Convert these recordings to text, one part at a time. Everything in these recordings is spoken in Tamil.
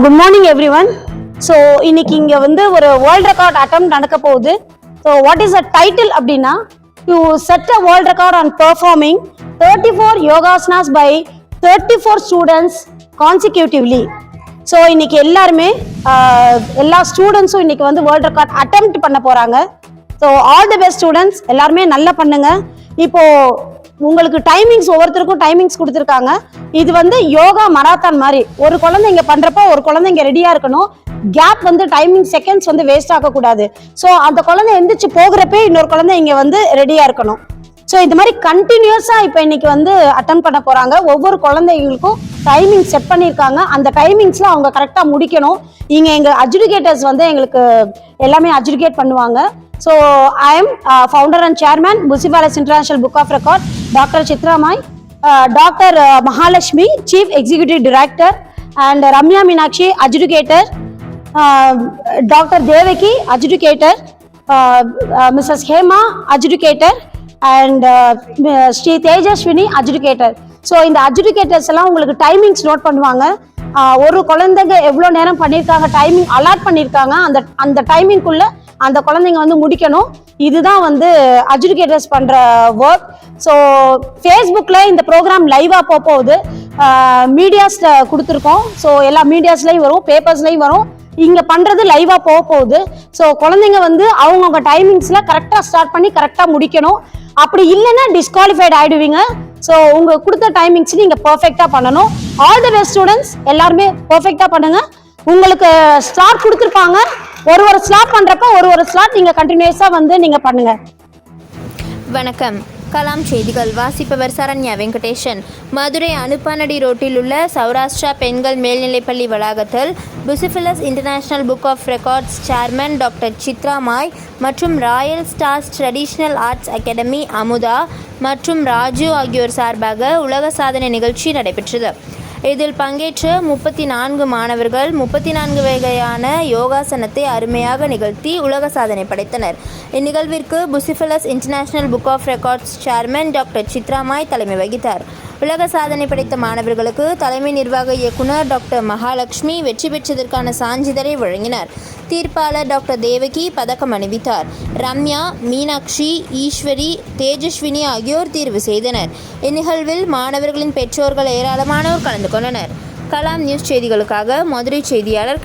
Good morning everyone. So இன்னைக்கு இங்கே வந்து ஒரு வேர்ல்ட் ரெக்கார்ட் அட்டம் நடக்க போகுது. So what is a title அப்படின்னா, to set a world record on performing 34 யோகாசனாஸ் பை 34 ஸ்டூடெண்ட்ஸ் கான்சிக்யூட்டிவ்லி. ஸோ இன்னைக்கு எல்லாருமே எல்லா ஸ்டூடெண்ட்ஸும் இன்னைக்கு வந்து வேர்ல்ட் ரெக்கார்ட் அட்டெம்ப்ட் பண்ண போறாங்க. So all the best students, எல்லாருமே நல்லா பண்ணுங்க. இப்போ உங்களுக்கு டைமிங்ஸ், ஒவ்வொருத்தருக்கும் டைமிங்ஸ் கொடுத்துருக்காங்க. இது வந்து யோகா மராத்தான் மாதிரி. ஒரு குழந்தை இங்க பண்றப்ப ஒரு குழந்தை இங்க ரெடியா இருக்கணும். கேப் வந்து டைமிங் செகண்ட்ஸ் வந்து வேஸ்ட் ஆக கூடாது. ஸோ அந்த குழந்தை எந்திரிச்சு போகிறப்ப இன்னொரு குழந்தை இங்க வந்து ரெடியா இருக்கணும். ஸோ இந்த மாதிரி கண்டினியூஸா இப்போ இன்னைக்கு வந்து அட்டன் பண்ண போறாங்க. ஒவ்வொரு குழந்தைங்களுக்கும் டைமிங் செட் பண்ணியிருக்காங்க. அந்த டைமிங்ஸ்ல அவங்க கரெக்டா முடிக்கணும். இங்க எங்க அட்ஜுடிகேட்டர்ஸ் வந்து எங்களுக்கு எல்லாமே அட்ஜுடிகேட் பண்ணுவாங்க. So I am founder and chairman Busipalas International Book of Record, Dr. Chitra Mai, Dr. Mahalakshmi, Chief Executive Director, and Ramya Meenakshi, adjudicator, Dr. Devaki, adjudicator, Mrs. Hema, adjudicator, and Sri Tejaswini, adjudicator. So இந்த அட்ஜுடிகேட்டர்ஸ் எல்லாம் உங்களுக்கு டைமிங்ஸ் நோட் பண்ணுவாங்க. ஒரு குழந்தைங்க எவ்வளோ நேரம் பண்ணியிருக்காங்க, டைமிங் அலாட் பண்ணியிருக்காங்க, அந்த டைமிங்குள்ள அந்த குழந்தைங்க வந்து முடிக்கணும். இதுதான் வந்து அட்ஜுடிகேட்டர்ஸ் பண்ற ஒர்க். ஸோ ஃபேஸ்புக்கில் இந்த ப்ரோக்ராம் லைவா போகுது. மீடியாஸ்ல கொடுத்துருக்கோம். ஸோ எல்லா மீடியாஸ்லையும் வரும், பேப்பர்ஸ்லையும் வரும். இங்க பண்றது லைவா போகுது. ஸோ குழந்தைங்க வந்து அவங்கவுங்க டைமிங்ஸ்ல கரெக்டா ஸ்டார்ட் பண்ணி கரெக்டா முடிக்கணும். அப்படி இல்லைன்னா டிஸ்குவாலிஃபைட் ஆயிடுவீங்க. ஸோ உங்க கொடுத்த டைமிங்ஸ் நீங்க பர்ஃபெக்டா பண்ணணும். ஆல் தி பெஸ்ட் ஸ்டூடெண்ட்ஸ், எல்லாருமே பர்ஃபெக்டா பண்ணுங்க. உங்களுக்கு ஸ்லாட் கொடுத்துருப்பாங்க. ஒரு ஸ்லாட் பண்றப்ப ஒரு ஸ்லாட் நீங்க கண்டினியூஸா வந்து நீங்க பண்ணுங்க. வணக்கம். கலாம் செய்திகள் வாசிப்பவர் சரண்யா வெங்கடேஷன். மதுரை அனுப்பானடி ரோட்டில் உள்ள சௌராஷ்டிரா பெண்கள் மேல்நிலைப்பள்ளி வளாகத்தில் Bucephalus international book of records chairman doctor Chitra Mai மற்றும் royal stars traditional arts academy Amudha மற்றும் ராஜு ஆகியோர் சார்பாக உலக சாதனை நிகழ்ச்சி நடைபெற்றது. இதில் பங்கேற்ற 34 மாணவர்கள் 34 வகையான யோகாசனத்தை அருமையாக நிகழ்த்தி உலக சாதனை படைத்தனர். இந்நிகழ்விற்கு Bucephalus international book of records chairman doctor Chitra Mai தலைமை வகித்தார். உலக சாதனை படைத்த மாணவர்களுக்கு தலைமை நிர்வாக இயக்குனர் டாக்டர் மகாலட்சுமி வெற்றி பெற்றதற்கான சான்றிதழை வழங்கினார். தீர்ப்பாளர் டாக்டர் தேவகி பதக்கம் அணிவித்தார். ரம்யா, மீனாட்சி, ஈஸ்வரி, தேஜஸ்வினி ஆகியோர் தீர்வு செய்தனர். இந்நிகழ்வில் மாணவர்களின் பெற்றோர்கள் ஏராளமானோர் கலந்து கொண்டனர். கலாம் நியூஸ் செய்திகளுக்காக மதுரை செய்தியாளர்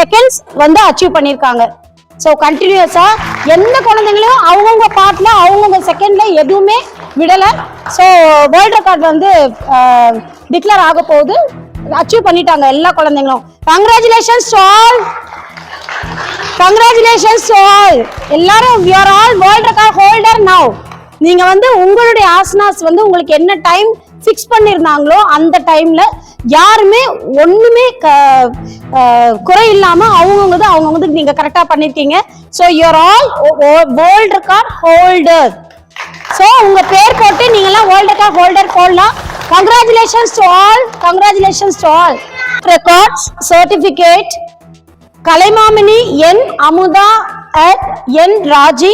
செகண்ட்ஸ் வந்து அச்சீவ் பண்ணியிருக்காங்க. ஸோ கண்டினியூஸா எந்த குழந்தைங்களையும் அவங்கவுங்க பார்ட்ல அவங்கவுங்க செகண்ட்ல எதுவுமே விடலை. ஸோ வேர்ல்ட் ரெக்கார்ட் வந்து டிக்ளேர் ஆக போகுது. அச்சீவ் பண்ணிட்டாங்க எல்லா குழந்தைங்களும். Congratulations to all. Congratulations to all. எல்லாரும் we are all world record holder now. நீங்க வந்து உங்களுடைய ஆசனாஸ் வந்து உங்களுக்கு என்ன டைம் ஃபிக்ஸ் பண்ணியிருந்தாங்களோ அந்த டைம்ல யாருமே ஒண்ணுமே குறை இல்லாம அவங்கவுங்க நீங்க கரெக்டா பண்ணிருக்கீங்க. So you are all world record holder. So உங்க பேர் போட்டு நீங்க எல்லாம் வேர்ல்ட் ரெக்கார்ட் ஹோல்டர் போடலாம். Congratulations to all. Congratulations to all. Records certificate Kalaimamani N Amudha at N Raji,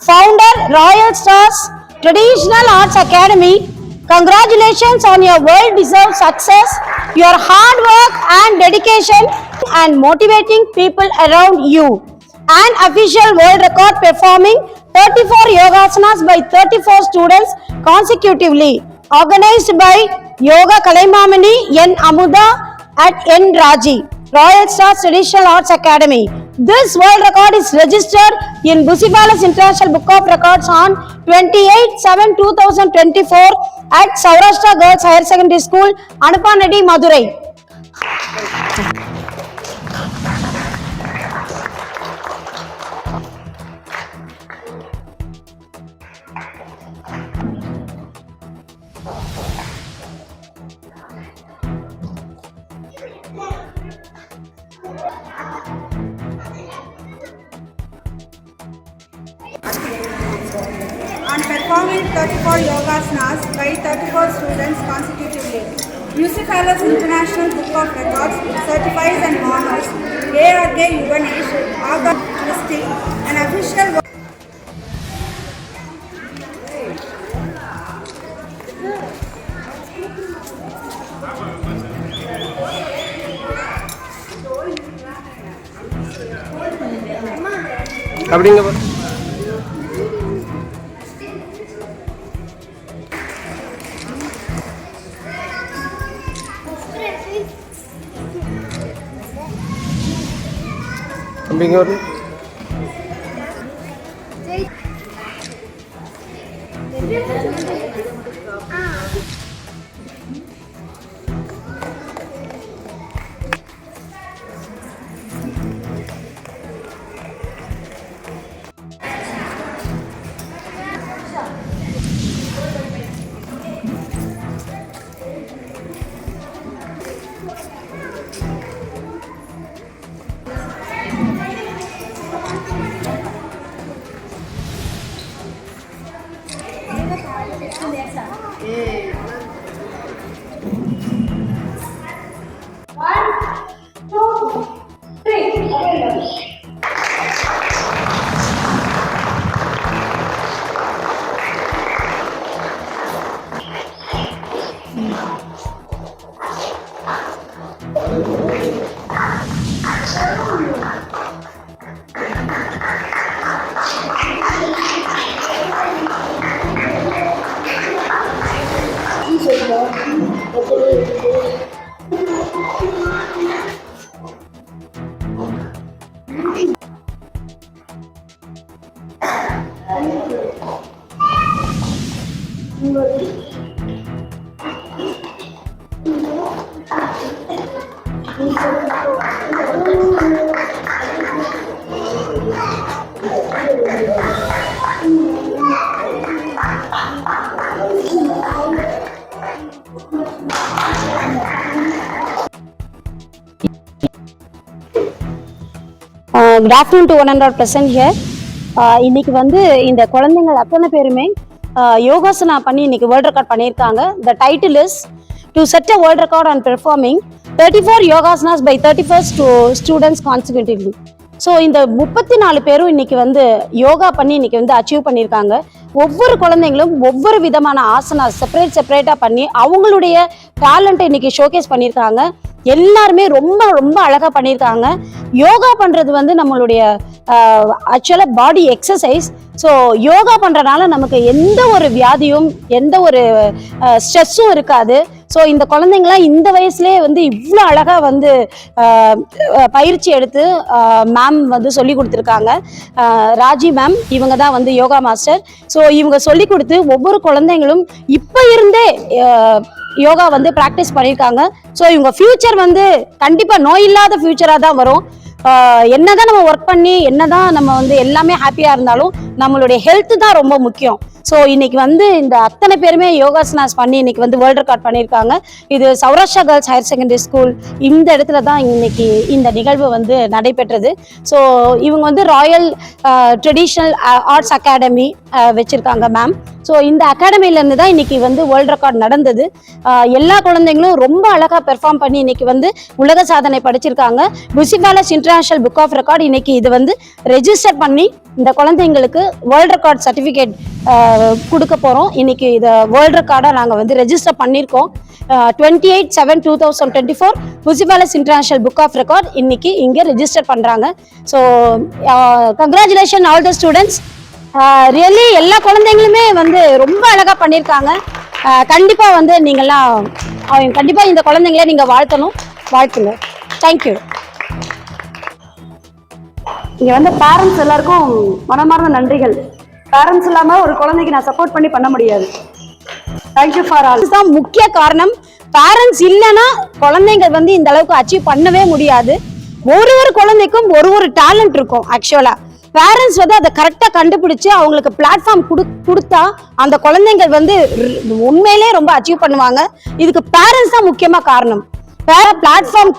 founder Royal Stars Traditional Arts Academy. Congratulations on your well-deserved success. Your hard work and dedication and motivating people around you. An official world record performing 34 yogasanas by 34 students consecutively. Organized by Yoga Kalaimamani N Amuda at N Raji, Royal Stars Traditional Arts Academy. This world record is registered in Bucephalus International Book of Records on 28/7/2024 at Saurashtra Girls Higher Secondary School, Anupanadi, Madurai. On performing 34 yogasanas by 34 students consecutively. Bucephalus International Book of Records certifies and honors A.R.K. Yuganesh, August Christie, an official அப்படிங்க அப்படிங்க ஒரு Good afternoon to one and all present here. இன்னைக்கு வந்து இந்த குழந்தைங்க அத்தனை பேருமே யோகாசனா பண்ணி இன்னைக்கு வேர்ல்ட் ரெக்கார்ட் பண்ணியிருக்காங்க. The title is to set a world record on performing 34 yogasanas by 31 students consecutively. So இந்த 34 பேரும் இன்னைக்கு வந்து யோகா பண்ணி இன்னைக்கு வந்து அச்சீவ் பண்ணியிருக்காங்க. ஒவ்வொரு குழந்தைங்களும் ஒவ்வொரு விதமான ஆசனா செப்பரேட்டாக பண்ணி அவங்களுடைய டேலண்ட்டை இன்னைக்கு ஷோகேஸ் பண்ணியிருக்காங்க. எல்லாருமே ரொம்ப ரொம்ப அழகாக பண்ணியிருக்காங்க. யோகா பண்ணுறது வந்து நம்மளுடைய ஆக்சுவலாக பாடி எக்ஸசைஸ். ஸோ யோகா பண்ணுறதுனால நமக்கு எந்த ஒரு வியாதியும் எந்த ஒரு ஸ்ட்ரெஸ்ஸும் இருக்காது. ஸோ இந்த குழந்தைங்களாம் இந்த வயசுலேயே வந்து இவ்வளோ அழகாக வந்து பயிற்சி எடுத்து மேம் வந்து சொல்லி கொடுத்துருக்காங்க. ராஜி மேம் இவங்க தான் வந்து யோகா மாஸ்டர். ஸோ இவங்க சொல்லி கொடுத்து ஒவ்வொரு குழந்தைங்களும் இப்போ இருந்தே யோகா வந்து ப்ராக்டிஸ் பண்ணியிருக்காங்க. ஸோ இவங்க ஃபியூச்சர் வந்து கண்டிப்பாக நோய் இல்லாத ஃபியூச்சராக தான் வரும். என்னதான் நம்ம ஒர்க் பண்ணி என்னதான் நம்ம வந்து எல்லாமே ஹாப்பியாக இருந்தாலும் நம்மளுடைய ஹெல்த் தான் ரொம்ப முக்கியம். ஸோ இன்னைக்கு வந்து இந்த அத்தனை பேருமே யோகாசனாஸ் பண்ணி இன்னைக்கு வந்து வேர்ல்ட் ரெக்கார்ட் பண்ணியிருக்காங்க. இது Saurashtra girls higher secondary school இந்த இடத்துல தான் இன்னைக்கு இந்த நிகழ்வு வந்து நடைபெற்றது. ஸோ இவங்க வந்து ராயல் ட்ரெடிஷ்னல் ஆர்ட்ஸ் அகாடமி வச்சிருக்காங்க மேம். ஸோ இந்த அகாடமிலேருந்து தான் இன்னைக்கு வந்து வேர்ல்ட் ரெக்கார்ட் நடந்தது. எல்லா குழந்தைங்களும் ரொம்ப அழகாக பெர்ஃபார்ம் பண்ணி இன்னைக்கு வந்து உலக சாதனை படிச்சிருக்காங்க. புசிஃபாலஸ் இன்டர்நேஷனல் புக் ஆஃப் ரெக்கார்ட் இன்னைக்கு இது வந்து ரெஜிஸ்டர் பண்ணி இந்த குழந்தைங்களுக்கு வேர்ல்ட் ரெக்கார்ட் சர்டிஃபிகேட் கொடுக்க போகிறோம். இன்னைக்கு இதை வேர்ல்ட் ரெக்கார்டாக நாங்கள் வந்து ரெஜிஸ்டர் பண்ணியிருக்கோம். 28/7/2024 புசிஃபாலஸ் இன்டர்நேஷனல் புக் ஆஃப் ரெக்கார்ட் இன்னைக்கு இங்கே ரெஜிஸ்டர் பண்ணுறாங்க. So congratulation all the students. Really எல்லா குழந்தைங்களுமே வந்து ரொம்ப அழகாக பண்ணியிருக்காங்க. கண்டிப்பாக வந்து நீங்கள்லாம் அவங்க கண்டிப்பாக இந்த குழந்தைங்கள நீங்கள் வாழ்த்துங்க. தேங்க்யூ. இங்கே வந்து பேரண்ட்ஸ் எல்லாருக்கும் மனமார்ந்த நன்றிகள். பேரண்ட்ஸ் இல்லாமல் ஒரு குழந்தைக்கு நான் சப்போர்ட் பண்ண முடியாது. Thank you for all. இதுதான் முக்கிய காரணம். பேரண்ட்ஸ் இல்லைன்னா குழந்தைங்க வந்து இந்த அளவுக்கு அச்சீவ் பண்ணவே முடியாது. ஒரு குழந்தைக்கும் ஒரு டேலண்ட் இருக்கும். ஆக்சுவலா பேரண்ட்ஸ் வந்து அதை கரெக்டாக கண்டுபிடிச்சு அவங்களுக்கு பிளாட்ஃபார்ம் கொடுத்தா அந்த குழந்தைங்க வந்து உண்மையிலே ரொம்ப அச்சீவ் பண்ணுவாங்க. இதுக்கு பேரண்ட்ஸ் தான் முக்கியமாக காரணம். பிளாட்ஃபார்ம்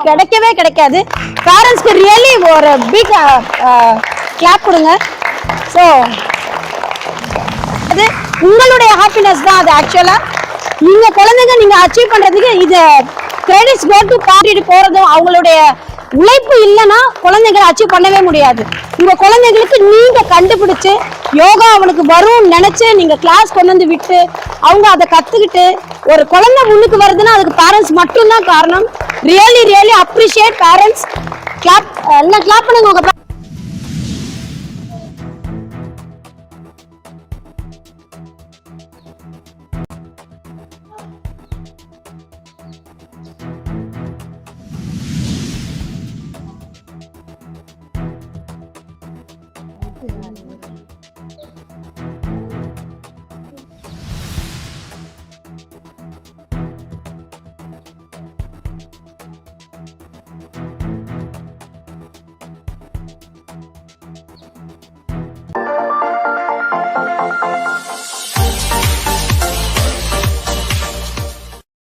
கிடைக்காது. பேரண்ட்ஸ்க்கு ரியலி ஒரு பிக் கிளாப் கொடுங்க. ஸோ அது உங்களுடைய ஹாப்பினஸ் தான். அது ஆக்சுவலா நீங்க குழந்தைங்க நீங்க அச்சீவ் பண்றதுக்கு இது கிரெடிட்ஸ் கோ டு பார்ட்டிட்டு போறதும் அவங்களுடைய உழைப்பு இல்லைன்னா குழந்தைங்களை அச்சீவ் பண்ணவே முடியாது. உங்க குழந்தைங்களுக்கு நீங்க கண்டுபிடிச்சு யோகா அவனுக்கு வரும்னு நினைச்சு நீங்க கிளாஸ் கொண்டு வந்து விட்டு அவங்க அதை கத்துக்கிட்டு ஒரு குழந்தை முன்னுக்கு வருதுன்னா அதுக்கு பேரண்ட்ஸ் மட்டும்தான் காரணம். Really appreciate parents. கிளாப் எல்லாம் கிளாப் பண்ணுங்க உங்க